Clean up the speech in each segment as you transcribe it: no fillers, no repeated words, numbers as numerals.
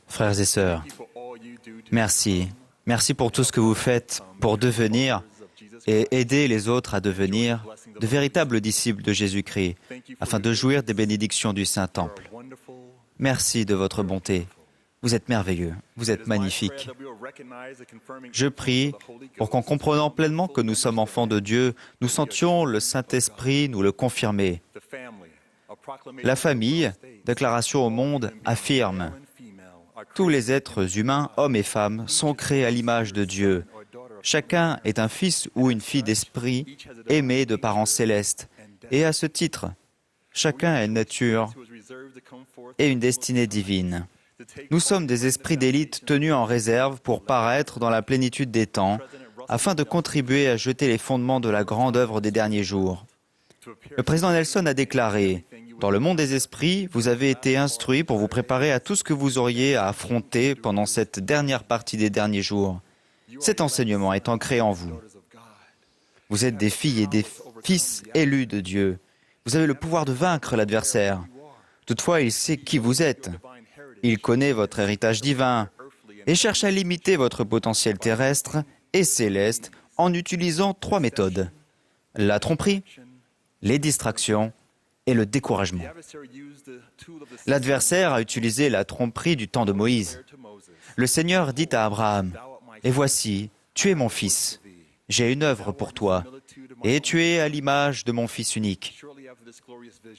Frères et sœurs, merci. Merci pour tout ce que vous faites pour devenir et aider les autres à devenir de véritables disciples de Jésus-Christ, afin de jouir des bénédictions du Saint-Temple. Merci de votre bonté. Vous êtes merveilleux, vous êtes magnifiques. Je prie pour qu'en comprenant pleinement que nous sommes enfants de Dieu, nous sentions le Saint-Esprit nous le confirmer. La famille, déclaration au monde, affirme « Tous les êtres humains, hommes et femmes, sont créés à l'image de Dieu. Chacun est un fils ou une fille d'esprit, aimé de parents célestes. Et à ce titre, chacun a une nature et une destinée divine. Nous sommes des esprits d'élite tenus en réserve pour paraître dans la plénitude des temps, afin de contribuer à jeter les fondements de la grande œuvre des derniers jours. » Le président Nelson a déclaré « Dans le monde des esprits, vous avez été instruits pour vous préparer à tout ce que vous auriez à affronter pendant cette dernière partie des derniers jours. Cet enseignement est ancré en vous. Vous êtes des filles et des fils élus de Dieu. Vous avez le pouvoir de vaincre l'adversaire. Toutefois, il sait qui vous êtes. Il connaît votre héritage divin et cherche à limiter votre potentiel terrestre et céleste en utilisant 3 méthodes. La tromperie, les distractions et le découragement. L'adversaire a utilisé la tromperie du temps de Moïse. Le Seigneur dit à Abraham, « Et voici, tu es mon fils. J'ai une œuvre pour toi, et tu es à l'image de mon fils unique. »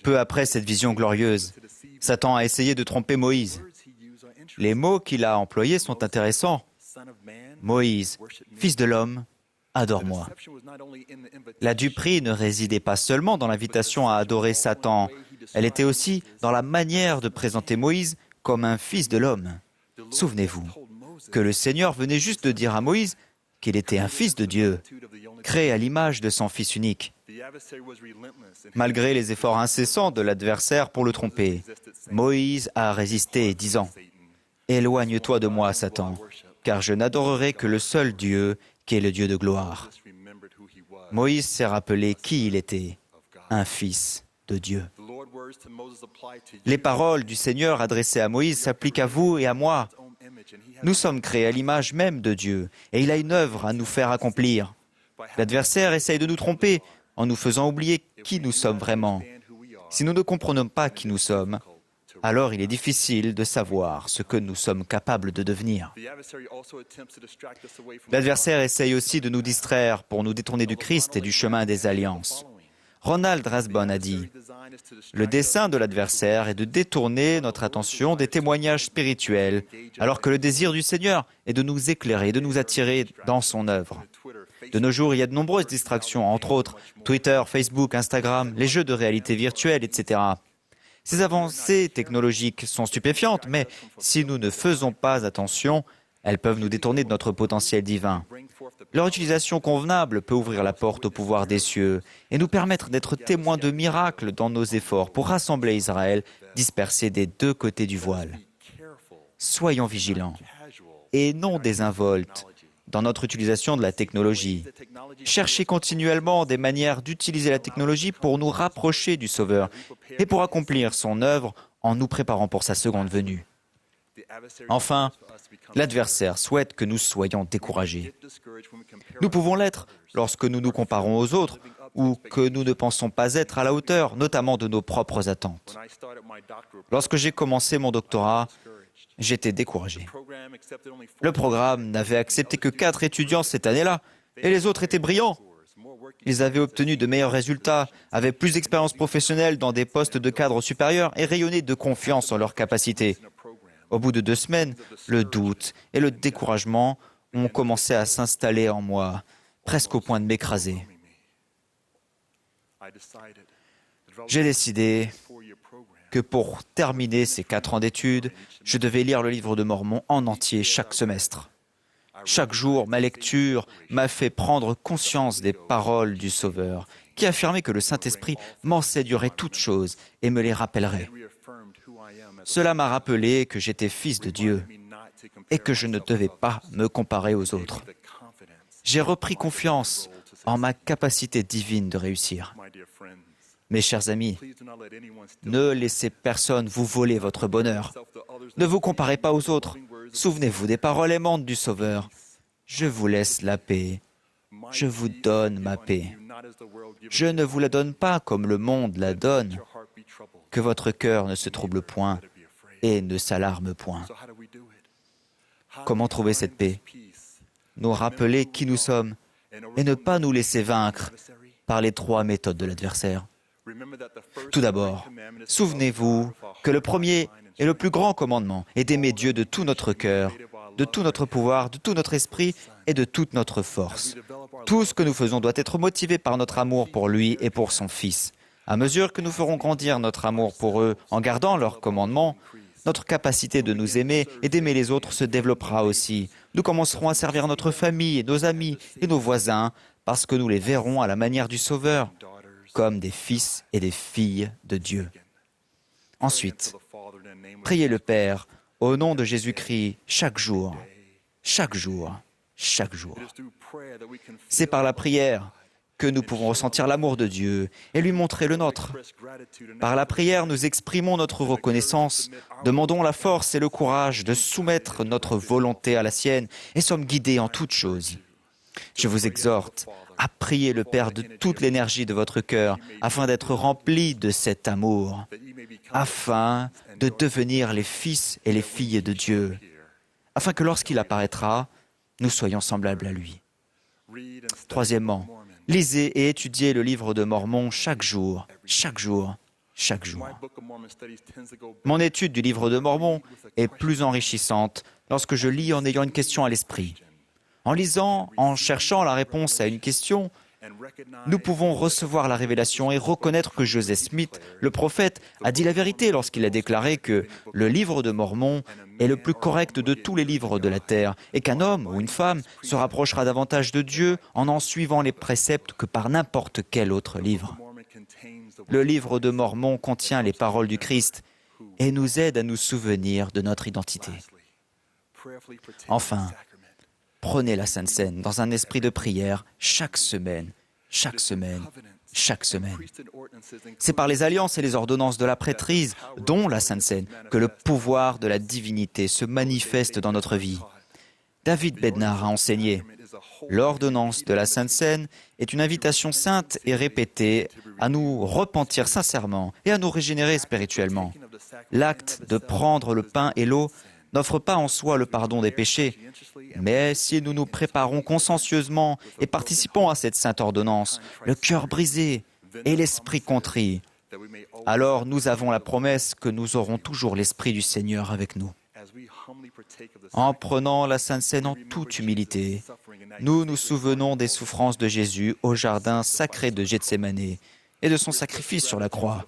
Peu après cette vision glorieuse, Satan a essayé de tromper Moïse. Les mots qu'il a employés sont intéressants. Moïse, fils de l'homme, adore-moi. La duperie ne résidait pas seulement dans l'invitation à adorer Satan, elle était aussi dans la manière de présenter Moïse comme un fils de l'homme. Souvenez-vous que le Seigneur venait juste de dire à Moïse qu'il était un fils de Dieu, créé à l'image de son fils unique. Malgré les efforts incessants de l'adversaire pour le tromper, Moïse a résisté, disant « Éloigne-toi de moi, Satan, car je n'adorerai que le seul Dieu qui est le Dieu de gloire. » Moïse s'est rappelé qui il était, un fils de Dieu. Les paroles du Seigneur adressées à Moïse s'appliquent à vous et à moi. Nous sommes créés à l'image même de Dieu, et il a une œuvre à nous faire accomplir. L'adversaire essaye de nous tromper en nous faisant oublier qui nous sommes vraiment. Si nous ne comprenons pas qui nous sommes, alors il est difficile de savoir ce que nous sommes capables de devenir. L'adversaire essaye aussi de nous distraire pour nous détourner du Christ et du chemin des alliances. Ronald Rasbon a dit « Le dessein de l'adversaire est de détourner notre attention des témoignages spirituels, alors que le désir du Seigneur est de nous éclairer, de nous attirer dans son œuvre. » De nos jours, il y a de nombreuses distractions, entre autres Twitter, Facebook, Instagram, les jeux de réalité virtuelle, etc. Ces avancées technologiques sont stupéfiantes, mais si nous ne faisons pas attention, elles peuvent nous détourner de notre potentiel divin. Leur utilisation convenable peut ouvrir la porte au pouvoir des cieux et nous permettre d'être témoins de miracles dans nos efforts pour rassembler Israël dispersé des 2 côtés du voile. Soyons vigilants et non désinvoltes dans notre utilisation de la technologie. Cherchez continuellement des manières d'utiliser la technologie pour nous rapprocher du Sauveur et pour accomplir son œuvre en nous préparant pour sa seconde venue. Enfin, l'adversaire souhaite que nous soyons découragés. Nous pouvons l'être lorsque nous nous comparons aux autres ou que nous ne pensons pas être à la hauteur, notamment de nos propres attentes. Lorsque j'ai commencé mon doctorat, j'étais découragé. Le programme n'avait accepté que 4 étudiants cette année-là, et les autres étaient brillants. Ils avaient obtenu de meilleurs résultats, avaient plus d'expérience professionnelle dans des postes de cadre supérieurs et rayonnaient de confiance en leurs capacités. Au bout de 2 semaines, le doute et le découragement ont commencé à s'installer en moi, presque au point de m'écraser. J'ai décidé que pour terminer ces 4 ans d'études, je devais lire le livre de Mormon en entier chaque semestre. Chaque jour, ma lecture m'a fait prendre conscience des paroles du Sauveur, qui affirmait que le Saint-Esprit m'enseignerait toutes choses et me les rappellerait. Cela m'a rappelé que j'étais fils de Dieu et que je ne devais pas me comparer aux autres. J'ai repris confiance en ma capacité divine de réussir. Mes chers amis, ne laissez personne vous voler votre bonheur. Ne vous comparez pas aux autres. Souvenez-vous des paroles aimantes du Sauveur. Je vous laisse la paix. Je vous donne ma paix. Je ne vous la donne pas comme le monde la donne. Que votre cœur ne se trouble point et ne s'alarme point. Comment trouver cette paix? Nous rappeler qui nous sommes et ne pas nous laisser vaincre par les 3 méthodes de l'adversaire. Tout d'abord, souvenez-vous que le premier et le plus grand commandement est d'aimer Dieu de tout notre cœur, de tout notre pouvoir, de tout notre esprit et de toute notre force. Tout ce que nous faisons doit être motivé par notre amour pour lui et pour son Fils. À mesure que nous ferons grandir notre amour pour eux en gardant leurs commandements, notre capacité de nous aimer et d'aimer les autres se développera aussi. Nous commencerons à servir notre famille, nos amis et nos voisins parce que nous les verrons à la manière du Sauveur, comme des fils et des filles de Dieu. Ensuite, priez le Père au nom de Jésus-Christ chaque jour, chaque jour, chaque jour. C'est par la prière que nous pouvons ressentir l'amour de Dieu et lui montrer le nôtre. Par la prière, nous exprimons notre reconnaissance, demandons la force et le courage de soumettre notre volonté à la sienne et sommes guidés en toutes choses. Je vous exhorte à prier le Père de toute l'énergie de votre cœur afin d'être remplis de cet amour, afin de devenir les fils et les filles de Dieu, afin que lorsqu'il apparaîtra, nous soyons semblables à lui. Troisièmement, lisez et étudiez le livre de Mormon chaque jour, chaque jour, chaque jour. Mon étude du livre de Mormon est plus enrichissante lorsque je lis en ayant une question à l'esprit. En lisant, en cherchant la réponse à une question, nous pouvons recevoir la révélation et reconnaître que Joseph Smith, le prophète, a dit la vérité lorsqu'il a déclaré que le livre de Mormon est le plus correct de tous les livres de la terre et qu'un homme ou une femme se rapprochera davantage de Dieu en suivant les préceptes que par n'importe quel autre livre. Le livre de Mormon contient les paroles du Christ et nous aide à nous souvenir de notre identité. Enfin, prenez la Sainte Seine dans un esprit de prière chaque semaine, chaque semaine, chaque semaine. C'est par les alliances et les ordonnances de la prêtrise, dont la Sainte Seine, que le pouvoir de la divinité se manifeste dans notre vie. David Bednar a enseigné « L'ordonnance de la Sainte Seine est une invitation sainte et répétée à nous repentir sincèrement et à nous régénérer spirituellement. L'acte de prendre le pain et l'eau n'offre pas en soi le pardon des péchés, mais si nous nous préparons consciencieusement et participons à cette sainte ordonnance, le cœur brisé et l'esprit contrit, alors nous avons la promesse que nous aurons toujours l'Esprit du Seigneur avec nous. En prenant la Sainte Seine en toute humilité, nous nous souvenons des souffrances de Jésus au jardin sacré de Gethsémane et de son sacrifice sur la croix.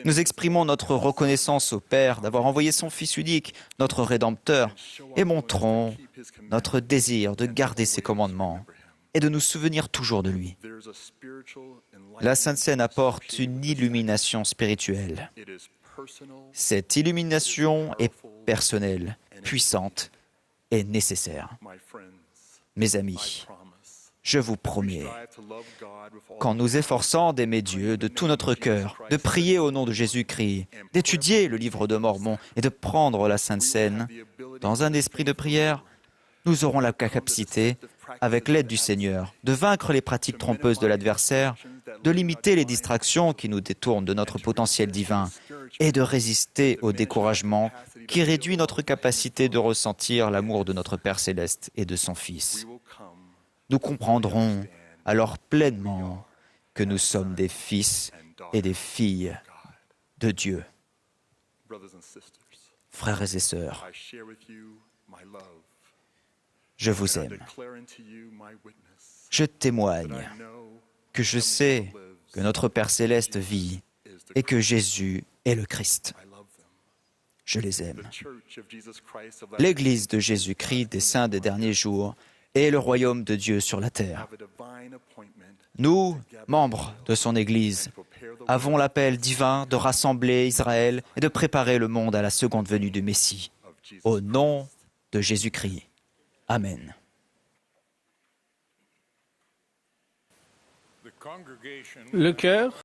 Nous exprimons notre reconnaissance au Père d'avoir envoyé son Fils unique, notre Rédempteur, et montrons notre désir de garder ses commandements et de nous souvenir toujours de lui. La Sainte Seine apporte une illumination spirituelle. Cette illumination est personnelle, puissante et nécessaire. Mes amis, je vous promets, qu'en nous efforçant d'aimer Dieu de tout notre cœur, de prier au nom de Jésus-Christ, d'étudier le livre de Mormon et de prendre la Sainte Seine, dans un esprit de prière, nous aurons la capacité, avec l'aide du Seigneur, de vaincre les pratiques trompeuses de l'adversaire, de limiter les distractions qui nous détournent de notre potentiel divin et de résister au découragement qui réduit notre capacité de ressentir l'amour de notre Père céleste et de son Fils. Nous comprendrons alors pleinement que nous sommes des fils et des filles de Dieu. Frères et sœurs, je vous aime. Je témoigne que je sais que notre Père céleste vit et que Jésus est le Christ. Je les aime. L'Église de Jésus-Christ des saints des derniers jours est le royaume de Dieu sur la terre. Nous, membres de son Église, avons l'appel divin de rassembler Israël et de préparer le monde à la seconde venue du Messie. Au nom de Jésus-Christ. Amen. Le chœur